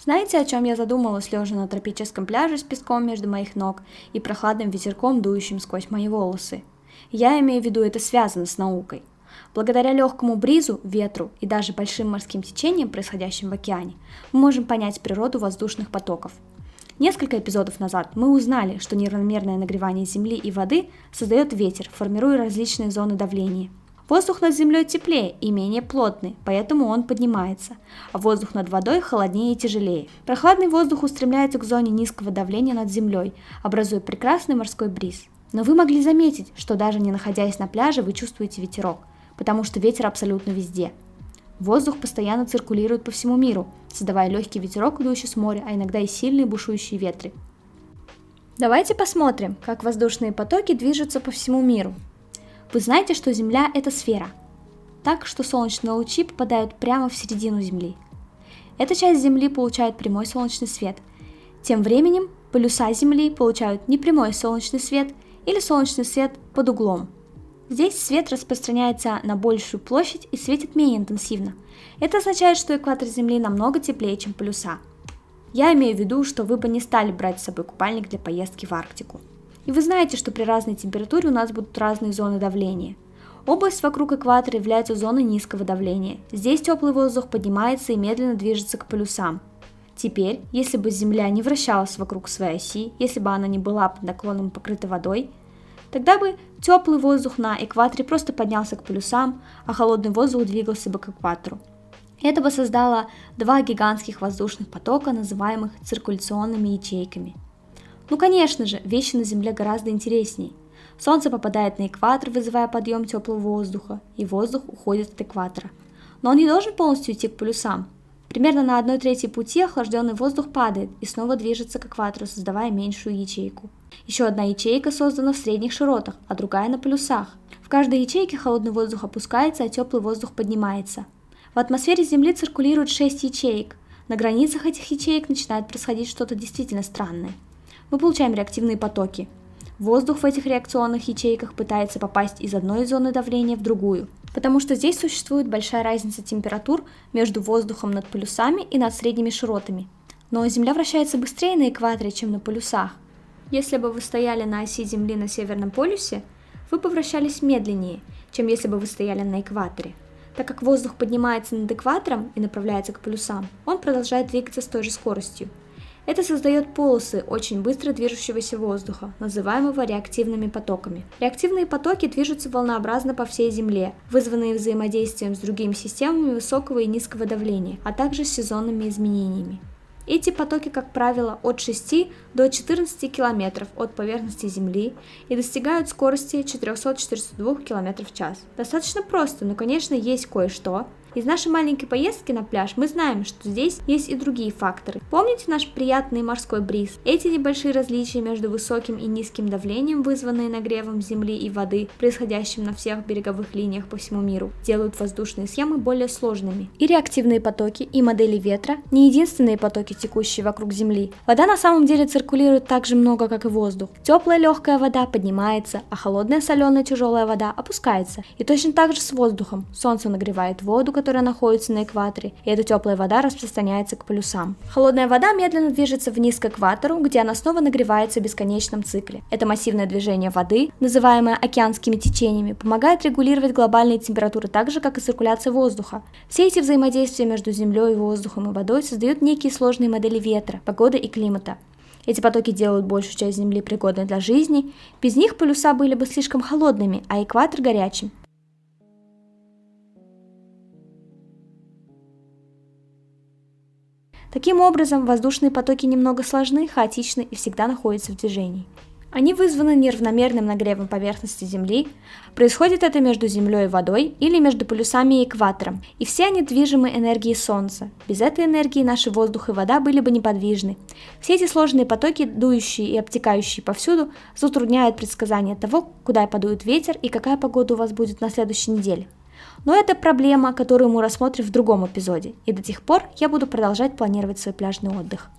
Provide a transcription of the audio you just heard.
Знаете, о чем я задумалась, лежа на тропическом пляже с песком между моих ног и прохладным ветерком, дующим сквозь мои волосы? Я имею в виду, это связано с наукой. Благодаря легкому бризу, ветру и даже большим морским течениям, происходящим в океане, мы можем понять природу воздушных потоков. Несколько эпизодов назад мы узнали, что неравномерное нагревание Земли и воды создает ветер, формируя различные зоны давления. Воздух над землей теплее и менее плотный, поэтому он поднимается, а воздух над водой холоднее и тяжелее. Прохладный воздух устремляется к зоне низкого давления над землей, образуя прекрасный морской бриз. Но вы могли заметить, что даже не находясь на пляже, вы чувствуете ветерок, потому что ветер абсолютно везде. Воздух постоянно циркулирует по всему миру, создавая легкий ветерок, идущий с моря, а иногда и сильные бушующие ветры. Давайте посмотрим, как воздушные потоки движутся по всему миру. Вы знаете, что Земля – это сфера, так что солнечные лучи попадают прямо в середину Земли. Эта часть Земли получает прямой солнечный свет. Тем временем полюса Земли получают непрямой солнечный свет или солнечный свет под углом. Здесь свет распространяется на большую площадь и светит менее интенсивно. Это означает, что экватор Земли намного теплее, чем полюса. Я имею в виду, что вы бы не стали брать с собой купальник для поездки в Арктику. И вы знаете, что при разной температуре у нас будут разные зоны давления. Область вокруг экватора является зоной низкого давления. Здесь теплый воздух поднимается и медленно движется к полюсам. Теперь, если бы Земля не вращалась вокруг своей оси, если бы она не была под наклоном покрыта водой, тогда бы теплый воздух на экваторе просто поднялся к полюсам, а холодный воздух двигался бы к экватору. Это бы создало два гигантских воздушных потока, называемых циркуляционными ячейками. Ну конечно же, вещи на Земле гораздо интереснее. Солнце попадает на экватор, вызывая подъем теплого воздуха, и воздух уходит от экватора. Но он не должен полностью идти к полюсам. Примерно на 1/3 пути охлажденный воздух падает и снова движется к экватору, создавая меньшую ячейку. Еще одна ячейка создана в средних широтах, а другая на полюсах. В каждой ячейке холодный воздух опускается, а теплый воздух поднимается. В атмосфере Земли циркулирует 6 ячеек. На границах этих ячеек начинает происходить что-то действительно странное. Мы получаем реактивные потоки. Воздух в этих реакционных ячейках пытается попасть из одной зоны давления в другую, потому что здесь существует большая разница температур между воздухом над полюсами и над средними широтами. Но Земля вращается быстрее на экваторе, чем на полюсах. Если бы вы стояли на оси Земли на Северном полюсе, вы бы вращались медленнее, чем если бы вы стояли на экваторе. Так как воздух поднимается над экватором и направляется к полюсам, он продолжает двигаться с той же скоростью. Это создает полосы очень быстро движущегося воздуха, называемого реактивными потоками. Реактивные потоки движутся волнообразно по всей Земле, вызванные взаимодействием с другими системами высокого и низкого давления, а также с сезонными изменениями. Эти потоки, как правило, от 6 до 14 км от поверхности Земли и достигают скорости 442 км в час. Достаточно просто, но, конечно, есть кое-что. Из нашей маленькой поездки на пляж мы знаем, что здесь есть и другие факторы. Помните наш приятный морской бриз? Эти небольшие различия между высоким и низким давлением, вызванные нагревом земли и воды, происходящим на всех береговых линиях по всему миру, делают воздушные схемы более сложными. И реактивные потоки, и модели ветра – не единственные потоки, текущие вокруг Земли. Вода на самом деле циркулирует так же много, как и воздух. Теплая легкая вода поднимается, а холодная соленая тяжелая вода опускается. И точно так же с воздухом. Солнце нагревает воду, которая находится на экваторе, и эта теплая вода распространяется к полюсам. Холодная вода медленно движется вниз к экватору, где она снова нагревается в бесконечном цикле. Это массивное движение воды, называемое океанскими течениями, помогает регулировать глобальные температуры так же, как и циркуляция воздуха. Все эти взаимодействия между землей, воздухом и водой создают некие сложные модели ветра, погоды и климата. Эти потоки делают большую часть Земли пригодной для жизни. Без них полюса были бы слишком холодными, а экватор горячим. Таким образом, воздушные потоки немного сложны, хаотичны и всегда находятся в движении. Они вызваны неравномерным нагревом поверхности Земли, происходит это между Землей и водой или между полюсами и экватором, и все они движимы энергией Солнца. Без этой энергии наши воздух и вода были бы неподвижны. Все эти сложные потоки, дующие и обтекающие повсюду, затрудняют предсказание того, куда подует ветер и какая погода у вас будет на следующей неделе. Но это проблема, которую мы рассмотрим в другом эпизоде, и до тех пор я буду продолжать планировать свой пляжный отдых.